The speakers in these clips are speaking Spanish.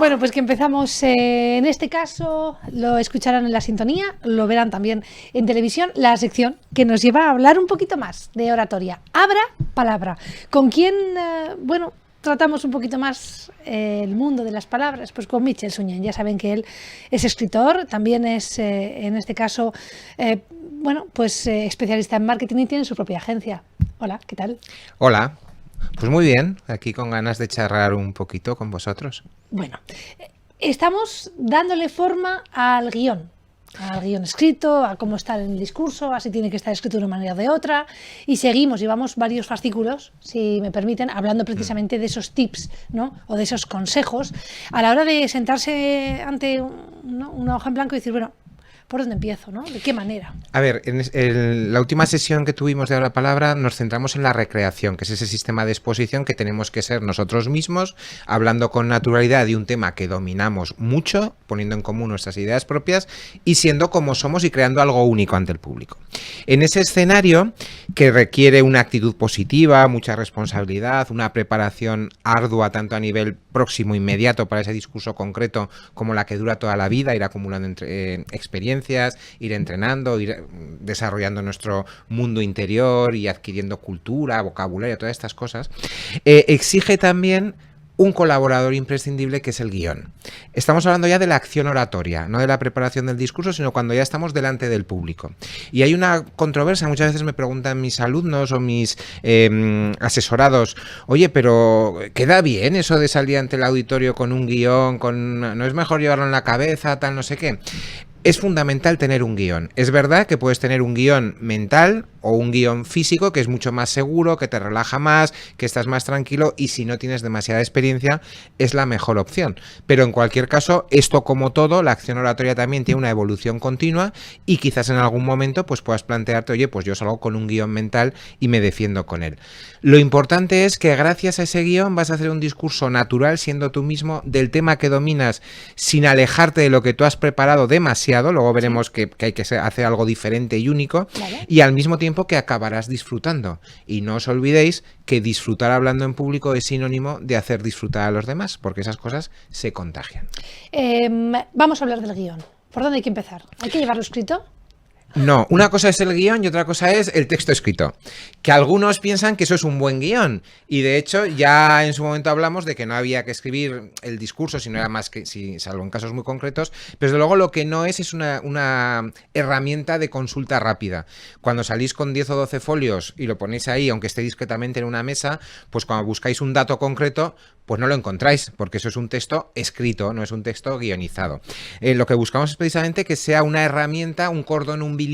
Bueno, pues que empezamos en este caso, lo escucharán en la sintonía, lo verán también en televisión, la sección que nos lleva a hablar un poquito más de oratoria. Abra palabra. ¿Con quién, tratamos un poquito más el mundo de las palabras? Pues con Michel Suñén. Ya saben que él es escritor, también es, en este caso, especialista en marketing y tiene su propia agencia. Hola, ¿qué tal? Hola. Pues muy bien, aquí con ganas de charlar un poquito con vosotros. Bueno, estamos dándole forma al guión escrito, a cómo está en el discurso, a si tiene que estar escrito de una manera o de otra, y seguimos, llevamos varios fascículos, si me permiten, hablando precisamente de esos tips, ¿no? O de esos consejos, a la hora de sentarse ante una hoja en blanco y decir, bueno, ¿por dónde empiezo, no? ¿De qué manera? A ver, en la última sesión que tuvimos de Abra Palabra nos centramos en la recreación, que es ese sistema de exposición que tenemos que ser nosotros mismos, hablando con naturalidad de un tema que dominamos mucho, poniendo en común nuestras ideas propias y siendo como somos y creando algo único ante el público. En ese escenario, que requiere una actitud positiva, mucha responsabilidad, una preparación ardua tanto a nivel próximo, inmediato para ese discurso concreto, como la que dura toda la vida, ir acumulando experiencias, ir entrenando, ir desarrollando nuestro mundo interior y adquiriendo cultura, vocabulario, todas estas cosas, exige también un colaborador imprescindible que es el guión. Estamos hablando ya de la acción oratoria, no de la preparación del discurso, sino cuando ya estamos delante del público. Y hay una controversia, muchas veces me preguntan mis alumnos o mis asesorados, oye, pero ¿queda bien eso de salir ante el auditorio con un guión? ¿No es mejor llevarlo en la cabeza, tal, no sé qué? Es fundamental tener un guión. Es verdad que puedes tener un guión mental o un guión físico que es mucho más seguro, que te relaja más, que estás más tranquilo y si no tienes demasiada experiencia es la mejor opción. Pero en cualquier caso, esto como todo, la acción oratoria también tiene una evolución continua y quizás en algún momento pues puedas plantearte, oye, pues yo salgo con un guión mental y me defiendo con él. Lo importante es que gracias a ese guión vas a hacer un discurso natural siendo tú mismo del tema que dominas sin alejarte de lo que tú has preparado demasiado. Luego veremos que hay que hacer algo diferente y único, ¿vale? Y al mismo tiempo que acabarás disfrutando. Y no os olvidéis que disfrutar hablando en público es sinónimo de hacer disfrutar a los demás, porque esas cosas se contagian. Vamos a hablar del guión. ¿Por dónde hay que empezar? ¿Hay que llevarlo escrito? No, una cosa es el guión y otra cosa es el texto escrito. Que algunos piensan que eso es un buen guión. Y de hecho, ya en su momento hablamos de que no había que escribir el discurso, si no era más que, salvo en casos muy concretos. Pero desde luego lo que no es una herramienta de consulta rápida. Cuando salís con 10 o 12 folios y lo ponéis ahí, aunque esté discretamente en una mesa, pues cuando buscáis un dato concreto, pues no lo encontráis, porque eso es un texto escrito, no es un texto guionizado. Lo que buscamos es precisamente que sea una herramienta, un cordón umbilical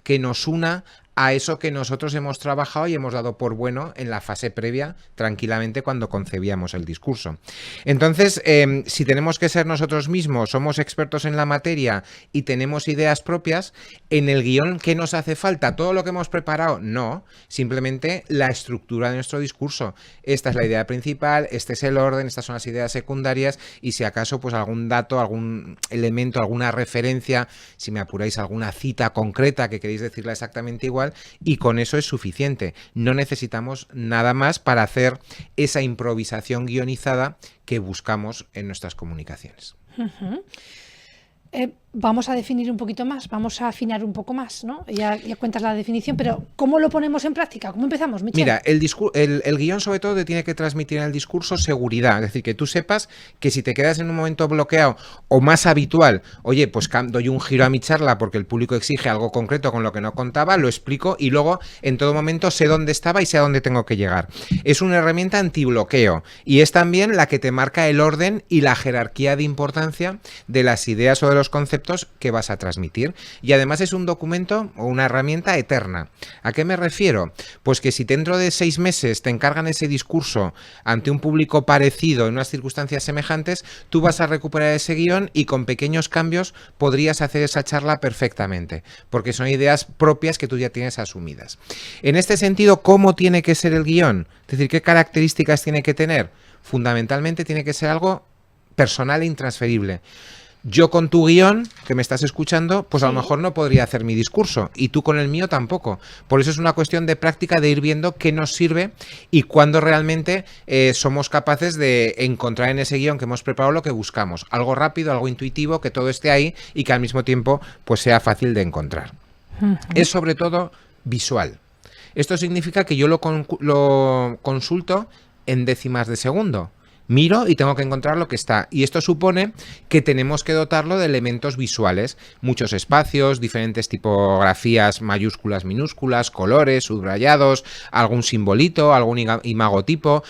que nos una a eso que nosotros hemos trabajado y hemos dado por bueno en la fase previa, tranquilamente cuando concebíamos el discurso. Entonces, si tenemos que ser nosotros mismos, somos expertos en la materia y tenemos ideas propias, en el guión, ¿qué nos hace falta? ¿Todo lo que hemos preparado? No, simplemente la estructura de nuestro discurso. Esta es la idea principal, este es el orden, estas son las ideas secundarias y si acaso pues algún dato, algún elemento, alguna referencia, si me apuráis alguna cita concreta que queréis decirla exactamente igual, y con eso es suficiente. No necesitamos nada más para hacer esa improvisación guionizada que buscamos en nuestras comunicaciones. Vamos a definir un poquito más, vamos a afinar un poco más, ¿no? Ya cuentas la definición, pero ¿cómo lo ponemos en práctica? ¿Cómo empezamos, Michel? Mira, el guión sobre todo te tiene que transmitir en el discurso seguridad, es decir, que tú sepas que si te quedas en un momento bloqueado o más habitual, oye, pues doy un giro a mi charla porque el público exige algo concreto con lo que no contaba, lo explico y luego en todo momento sé dónde estaba y sé a dónde tengo que llegar. Es una herramienta antibloqueo y es también la que te marca el orden y la jerarquía de importancia de las ideas o de los conceptos que vas a transmitir y además es un documento o una herramienta eterna. ¿A qué me refiero? Pues que si dentro de 6 meses te encargan ese discurso ante un público parecido en unas circunstancias semejantes, tú vas a recuperar ese guión y con pequeños cambios podrías hacer esa charla perfectamente, porque son ideas propias que tú ya tienes asumidas. En este sentido, ¿cómo tiene que ser el guión? Es decir, ¿qué características tiene que tener? Fundamentalmente tiene que ser algo personal e intransferible. Yo con tu guión, que me estás escuchando, pues a lo mejor no podría hacer mi discurso y tú con el mío tampoco. Por eso es una cuestión de práctica, de ir viendo qué nos sirve y cuándo realmente somos capaces de encontrar en ese guión que hemos preparado lo que buscamos. Algo rápido, algo intuitivo, que todo esté ahí y que al mismo tiempo pues sea fácil de encontrar. Es sobre todo visual. Esto significa que yo lo consulto en décimas de segundo. Miro y tengo que encontrar lo que está. Y esto supone que tenemos que dotarlo de elementos visuales. Muchos espacios, diferentes tipografías mayúsculas, minúsculas, colores, subrayados, algún simbolito, algún imagotipo.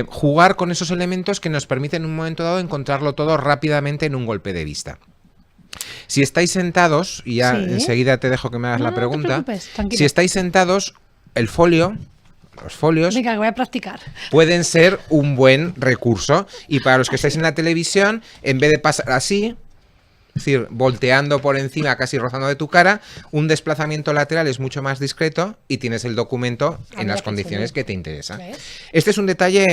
Jugar con esos elementos que nos permiten en un momento dado encontrarlo todo rápidamente en un golpe de vista. Si estáis sentados, y ya enseguida te dejo que me hagas la pregunta. Si estáis sentados, el folio... Los folios, venga, que voy a practicar, pueden ser un buen recurso. Y para los que estáis en la televisión, en vez de pasar así, es decir, volteando por encima, casi rozando de tu cara, un desplazamiento lateral es mucho más discreto y tienes el documento en las condiciones que te interesan. Este es un detalle,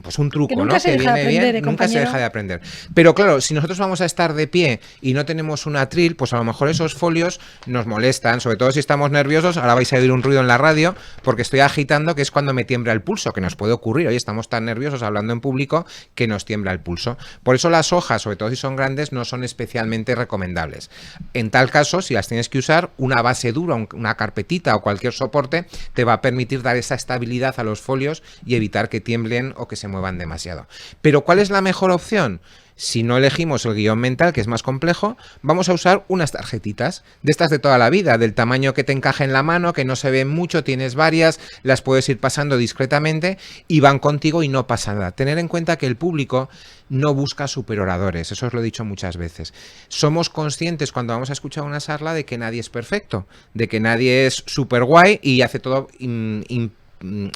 pues un truco, ¿no? Que viene bien, nunca se deja de aprender. Pero claro, si nosotros vamos a estar de pie y no tenemos un atril, pues a lo mejor esos folios nos molestan, sobre todo si estamos nerviosos. Ahora vais a oír un ruido en la radio porque estoy agitando, que es cuando me tiembla el pulso, que nos puede ocurrir. Hoy estamos tan nerviosos hablando en público que nos tiembla el pulso. Por eso las hojas, sobre todo si son grandes, no son especialmente recomendables. En tal caso, si las tienes que usar, una base dura, una carpetita o cualquier soporte te va a permitir dar esa estabilidad a los folios y evitar que tiemblen o que se muevan demasiado. Pero ¿cuál es la mejor opción? Si no elegimos el guión mental, que es más complejo, vamos a usar unas tarjetitas, de estas de toda la vida, del tamaño que te encaje en la mano, que no se ven mucho, tienes varias, las puedes ir pasando discretamente y van contigo y no pasa nada. Tener en cuenta que el público no busca superoradores, eso os lo he dicho muchas veces. Somos conscientes cuando vamos a escuchar una charla de que nadie es perfecto, de que nadie es súper guay y hace todo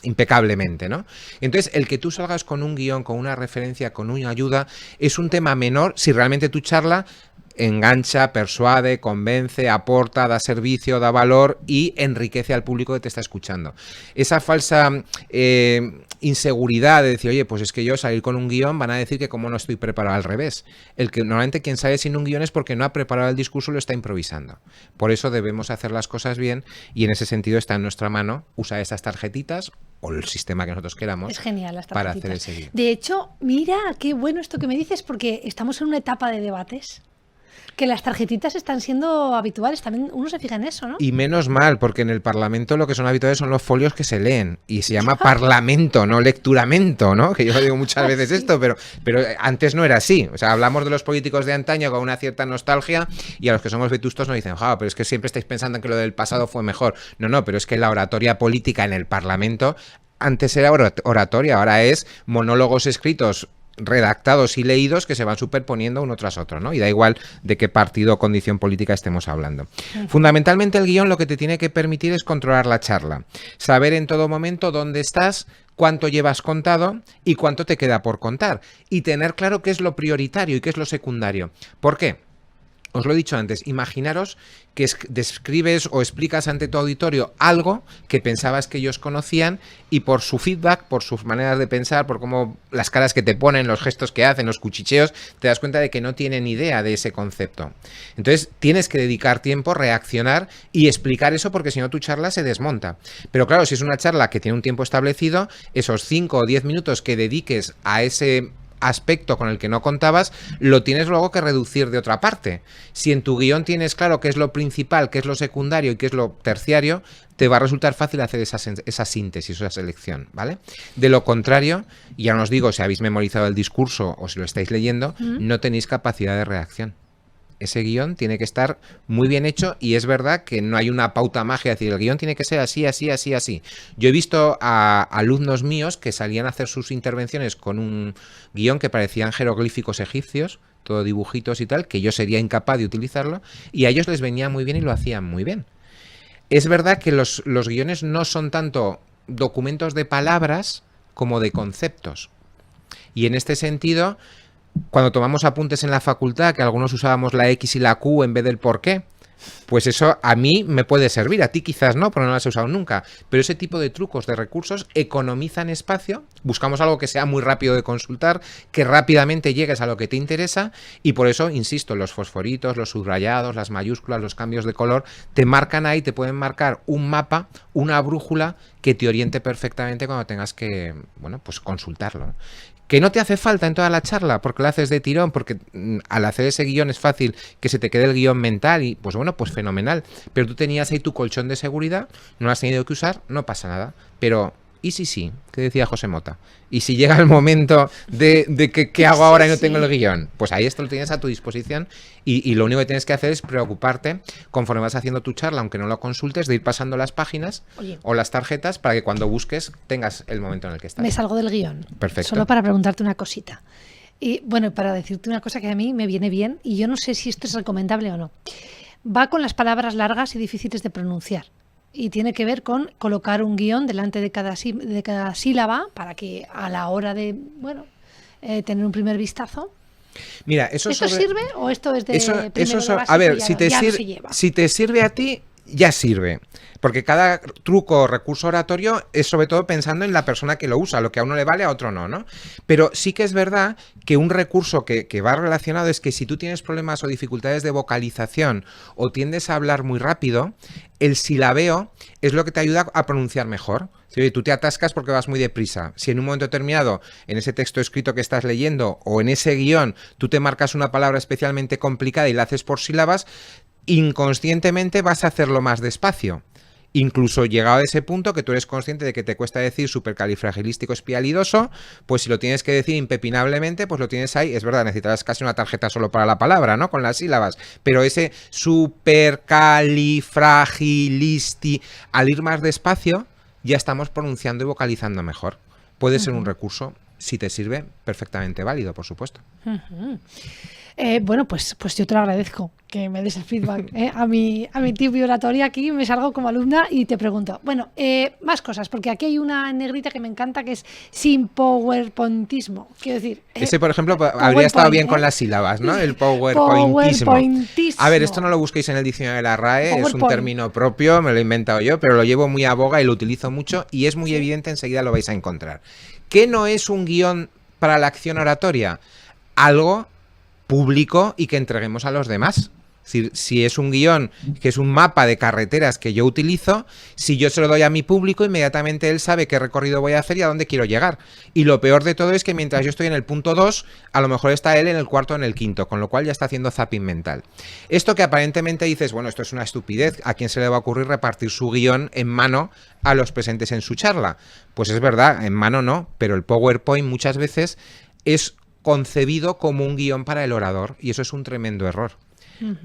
impecablemente, ¿no? Entonces, el que tú salgas con un guión, con una referencia, con una ayuda, es un tema menor si realmente tu charla engancha, persuade, convence, aporta, da servicio, da valor y enriquece al público que te está escuchando. Esa falsa inseguridad de decir, oye, pues es que yo salir con un guión van a decir que como no estoy preparado, al revés. El que normalmente quien sale sin un guión es porque no ha preparado el discurso, lo está improvisando. Por eso debemos hacer las cosas bien y en ese sentido está en nuestra mano usar esas tarjetitas o el sistema que nosotros queramos. Es genial, las para hacer ese guión. De hecho, mira, qué bueno esto que me dices, porque estamos en una etapa de debates que las tarjetitas están siendo habituales, también uno se fija en eso, ¿no? Y menos mal, porque en el Parlamento lo que son habituales son los folios que se leen, y se llama Parlamento, no lecturamento, ¿no? Que yo digo muchas veces esto, pero antes no era así. O sea, hablamos de los políticos de antaño con una cierta nostalgia, y a los que somos vetustos nos dicen, pero es que siempre estáis pensando en que lo del pasado fue mejor. No, pero es que la oratoria política en el Parlamento antes era oratoria, ahora es monólogos escritos redactados y leídos que se van superponiendo uno tras otro, ¿no? Y da igual de qué partido o condición política estemos hablando. Fundamentalmente el guión lo que te tiene que permitir es controlar la charla, saber en todo momento dónde estás, cuánto llevas contado y cuánto te queda por contar, y tener claro qué es lo prioritario y qué es lo secundario. ¿Por qué? Os lo he dicho antes, imaginaros que describes o explicas ante tu auditorio algo que pensabas que ellos conocían y por su feedback, por sus maneras de pensar, por cómo las caras que te ponen, los gestos que hacen, los cuchicheos, te das cuenta de que no tienen idea de ese concepto. Entonces tienes que dedicar tiempo, reaccionar y explicar eso, porque si no tu charla se desmonta. Pero claro, si es una charla que tiene un tiempo establecido, esos 5 o 10 minutos que dediques a ese aspecto con el que no contabas, lo tienes luego que reducir de otra parte. Si en tu guión tienes claro qué es lo principal, qué es lo secundario y qué es lo terciario, te va a resultar fácil hacer esa síntesis, esa selección, ¿vale? De lo contrario, ya no os digo si habéis memorizado el discurso o si lo estáis leyendo, no tenéis capacidad de reacción. Ese guión tiene que estar muy bien hecho, y es verdad que no hay una pauta mágica, es decir, el guión tiene que ser así, así, así, así. Yo he visto a alumnos míos que salían a hacer sus intervenciones con un guión que parecían jeroglíficos egipcios, todo dibujitos y tal, que yo sería incapaz de utilizarlo, y a ellos les venía muy bien y lo hacían muy bien. Es verdad que los guiones no son tanto documentos de palabras como de conceptos. Y en este sentido, cuando tomamos apuntes en la facultad, que algunos usábamos la X y la Q en vez del por qué, Pues eso a mí me puede servir, a ti quizás no, porque no lo has usado nunca. Pero ese tipo de trucos, de recursos, economizan espacio. Buscamos algo que sea muy rápido de consultar, que rápidamente llegues a lo que te interesa, y por eso, insisto, los fosforitos, los subrayados, las mayúsculas, los cambios de color, te marcan ahí, te pueden marcar un mapa, una brújula que te oriente perfectamente cuando tengas que, bueno, pues consultarlo. Que no te hace falta en toda la charla porque lo haces de tirón, porque al hacer ese guión es fácil que se te quede el guión mental y pues bueno, pues fenomenal. Pero tú tenías ahí tu colchón de seguridad, no lo has tenido que usar, no pasa nada. Pero, ¿y si sí? ¿Qué decía José Mota? ¿Y si llega el momento de que qué hago ahora y no tengo el guión? Pues ahí esto lo tienes a tu disposición y lo único que tienes que hacer es preocuparte conforme vas haciendo tu charla, aunque no lo consultes, de ir pasando las páginas o las tarjetas para que cuando busques tengas el momento en el que estás. Me salgo del guión. Perfecto. Solo para preguntarte una cosita. Y bueno, para decirte una cosa que a mí me viene bien y yo no sé si esto es recomendable o no. Va con las palabras largas y difíciles de pronunciar. Y tiene que ver con colocar un guión delante de cada sílaba para que a la hora de, bueno, tener un primer vistazo. Mira, ¿Esto sirve o esto es de primero de básico? A ver, si te sirve a ti, ya sirve. Porque cada truco o recurso oratorio es sobre todo pensando en la persona que lo usa, lo que a uno le vale, a otro no, ¿no? Pero sí que es verdad que un recurso que va relacionado es que si tú tienes problemas o dificultades de vocalización o tiendes a hablar muy rápido, el silabeo es lo que te ayuda a pronunciar mejor. Si tú te atascas porque vas muy deprisa. Si en un momento determinado, en ese texto escrito que estás leyendo o en ese guión, tú te marcas una palabra especialmente complicada y la haces por sílabas, inconscientemente vas a hacerlo más despacio. Incluso llegado a ese punto que tú eres consciente de que te cuesta decir supercalifragilístico espialidoso, pues si lo tienes que decir impepinablemente, pues lo tienes ahí. Es verdad, necesitarás casi una tarjeta solo para la palabra, ¿no? Con las sílabas. Pero ese supercalifragilisti, al ir más despacio, ya estamos pronunciando y vocalizando mejor. Puede ser un recurso, si te sirve, perfectamente válido, por supuesto. Bueno, pues yo te lo agradezco que me des el feedback a mi tip oratoria. Aquí me salgo como alumna y te pregunto, bueno, más cosas, porque aquí hay una negrita que me encanta que es sin powerpointismo. Quiero decir, ese, por ejemplo, habría estado bien con las sílabas, ¿no? El powerpointismo. A ver, esto no lo busquéis en el diccionario de la RAE, es un término propio, me lo he inventado yo, pero lo llevo muy a boga y lo utilizo mucho y es muy evidente, enseguida lo vais a encontrar. ¿Qué no es un guión para la acción oratoria? Algo público y que entreguemos a los demás. Si es un guión que es un mapa de carreteras que yo utilizo, si yo se lo doy a mi público, inmediatamente él sabe qué recorrido voy a hacer y a dónde quiero llegar. Y lo peor de todo es que mientras yo estoy en el punto 2, a lo mejor está él en el cuarto o en el quinto, con lo cual ya está haciendo zapping mental. Esto que aparentemente dices, bueno, esto es una estupidez, ¿a quién se le va a ocurrir repartir su guión en mano a los presentes en su charla? Pues es verdad, en mano no, pero el PowerPoint muchas veces es concebido como un guión para el orador y eso es un tremendo error.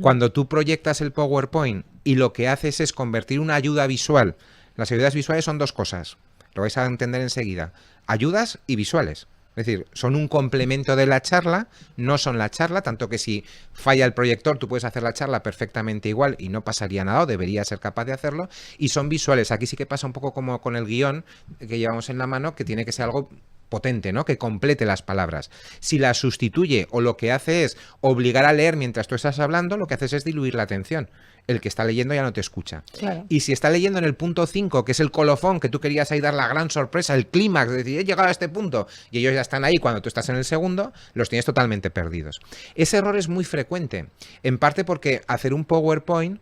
Cuando tú proyectas el PowerPoint y lo que haces es convertir una ayuda visual, las ayudas visuales son dos cosas, lo vais a entender enseguida, ayudas y visuales. Es decir, son un complemento de la charla, no son la charla, tanto que si falla el proyector tú puedes hacer la charla perfectamente igual y no pasaría nada, o debería ser capaz de hacerlo, y son visuales. Aquí sí que pasa un poco como con el guión que llevamos en la mano, que tiene que ser algo potente, ¿no? Que complete las palabras. Si las sustituye o lo que hace es obligar a leer mientras tú estás hablando, lo que haces es diluir la atención. El que está leyendo ya no te escucha. Claro. Y si está leyendo en el punto 5, que es el colofón, que tú querías ahí dar la gran sorpresa, el clímax, de decir, he llegado a este punto, y ellos ya están ahí cuando tú estás en el segundo, los tienes totalmente perdidos. Ese error es muy frecuente, en parte porque hacer un PowerPoint,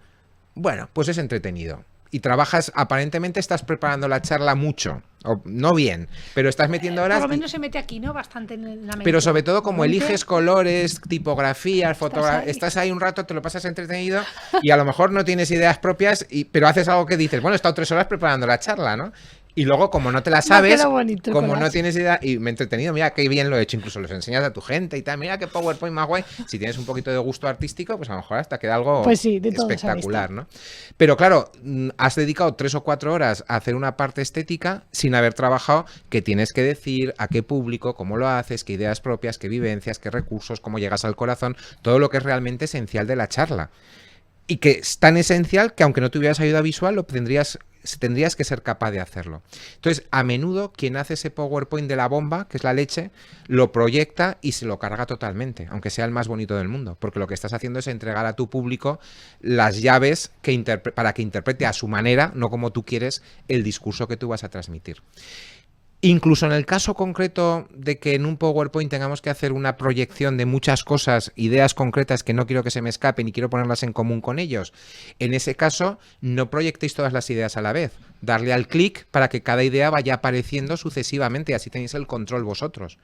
bueno, pues es entretenido. Y trabajas, aparentemente estás preparando la charla mucho, o no bien, pero estás metiendo horas. Por lo menos se mete aquí, ¿no? Bastante en la mente. Pero sobre todo como eliges colores, tipografías, fotografías, estás ahí un rato, te lo pasas entretenido y a lo mejor no tienes ideas propias, pero haces algo que dices, bueno, he estado 3 horas preparando la charla, ¿no? Y luego, como no te la sabes, como no tienes idea, y me he entretenido, mira qué bien lo he hecho, incluso los enseñas a tu gente y tal, mira qué PowerPoint más guay. Si tienes un poquito de gusto artístico, pues a lo mejor hasta queda algo espectacular, ¿no? Pero claro, has dedicado 3 o 4 horas a hacer una parte estética sin haber trabajado qué tienes que decir, a qué público, cómo lo haces, qué ideas propias, qué vivencias, qué recursos, cómo llegas al corazón, todo lo que es realmente esencial de la charla. Y que es tan esencial que aunque no tuvieras ayuda visual, lo tendrías tendrías que ser capaz de hacerlo. Entonces, a menudo quien hace ese PowerPoint de la bomba, que es la leche, lo proyecta y se lo carga totalmente, aunque sea el más bonito del mundo, porque lo que estás haciendo es entregar a tu público las llaves para que interprete a su manera, no como tú quieres, el discurso que tú vas a transmitir. Incluso en el caso concreto de que en un PowerPoint tengamos que hacer una proyección de muchas cosas, ideas concretas que no quiero que se me escapen y quiero ponerlas en común con ellos, en ese caso no proyectéis todas las ideas a la vez. Darle al clic para que cada idea vaya apareciendo sucesivamente y así tenéis el control vosotros.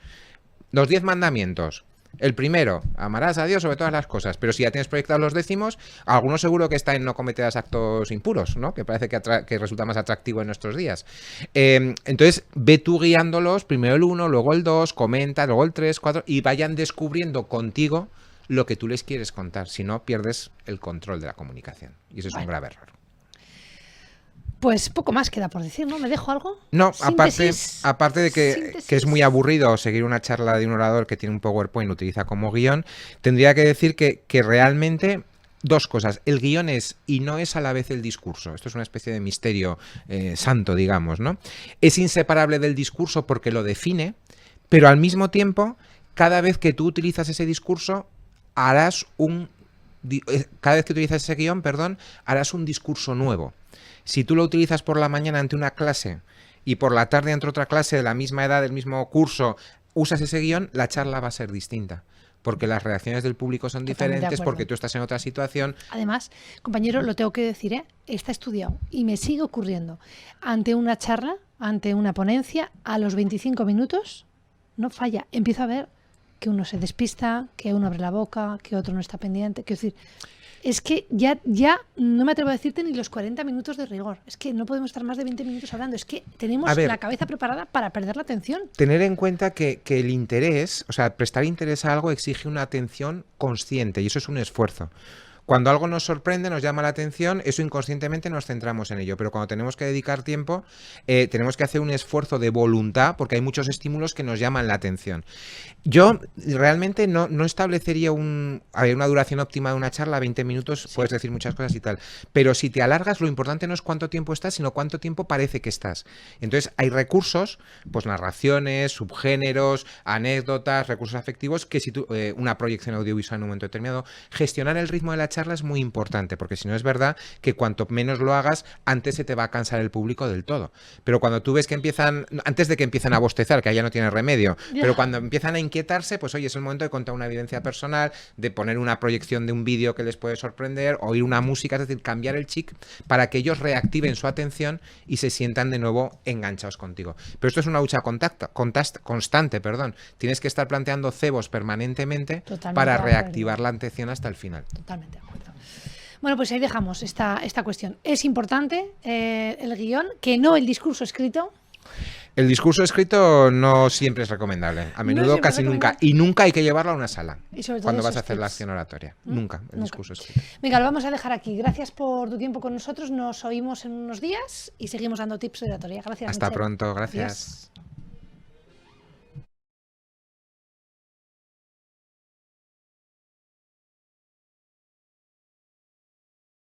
Los 10 mandamientos. El primero, amarás a Dios sobre todas las cosas, pero si ya tienes proyectados los décimos, alguno seguro que está en no cometerás actos impuros, ¿no? Que parece que resulta más atractivo en nuestros días. Entonces, ve tú guiándolos, primero el 1, luego el 2, comenta, luego el 3, 4, y vayan descubriendo contigo lo que tú les quieres contar, si no pierdes el control de la comunicación. Y eso es un grave error. Pues poco más queda por decir, ¿no? ¿Me dejo algo? No, aparte de que es muy aburrido seguir una charla de un orador que tiene un PowerPoint y lo utiliza como guión, tendría que decir que realmente dos cosas. El guión es y no es a la vez el discurso. Esto es una especie de misterio santo, digamos, ¿no? Es inseparable del discurso porque lo define, pero al mismo tiempo, cada vez que tú utilizas ese discurso, cada vez que utilizas ese guión, harás un discurso nuevo. Si tú lo utilizas por la mañana ante una clase y por la tarde ante otra clase de la misma edad, del mismo curso, usas ese guión, la charla va a ser distinta. Porque las reacciones del público son diferentes, porque tú estás en otra situación. Además, compañero, lo tengo que decir, está estudiado y me sigue ocurriendo. Ante una charla, ante una ponencia, a los 25 minutos no falla. Empiezo a ver que uno se despista, que uno abre la boca, que otro no está pendiente. Quiero decir, es que ya no me atrevo a decirte ni los 40 minutos de rigor. Es que no podemos estar más de 20 minutos hablando. Es que tenemos la cabeza preparada para perder la atención. Tener en cuenta que el interés, o sea, prestar interés a algo exige una atención consciente y eso es un esfuerzo. Cuando algo nos sorprende, nos llama la atención, eso inconscientemente nos centramos en ello, pero cuando tenemos que dedicar tiempo, tenemos que hacer un esfuerzo de voluntad porque hay muchos estímulos que nos llaman la atención. Yo realmente no establecería una duración óptima de una charla, 20 minutos, sí. Puedes decir muchas cosas y tal, pero si te alargas, lo importante no es cuánto tiempo estás, sino cuánto tiempo parece que estás. Entonces hay recursos, pues narraciones, subgéneros, anécdotas, recursos afectivos, que si tú, una proyección audiovisual en un momento determinado, gestionar el ritmo de la charla es muy importante, porque si no es verdad que cuanto menos lo hagas, antes se te va a cansar el público del todo. Pero cuando tú ves que antes de que empiezan a bostezar, que ya no tiene remedio, pero cuando empiezan a inquietarse, pues oye, es el momento de contar una evidencia personal, de poner una proyección de un vídeo que les puede sorprender, oír una música, es decir, cambiar el chip para que ellos reactiven su atención y se sientan de nuevo enganchados contigo. Pero esto es una lucha constante, Tienes que estar planteando cebos permanentemente para reactivar la atención hasta el final. Totalmente de acuerdo. Bueno, pues ahí dejamos esta cuestión. Es importante el guión, que no el discurso escrito. El discurso escrito no siempre es recomendable. A menudo no casi nunca. Y nunca hay que llevarlo a una sala. Y sobre todo cuando vas a hacer la acción oratoria. Nunca el discurso escrito. Venga, lo vamos a dejar aquí. Gracias por tu tiempo con nosotros. Nos oímos en unos días y seguimos dando tips de oratoria. Gracias. Hasta pronto. Gracias. Adiós.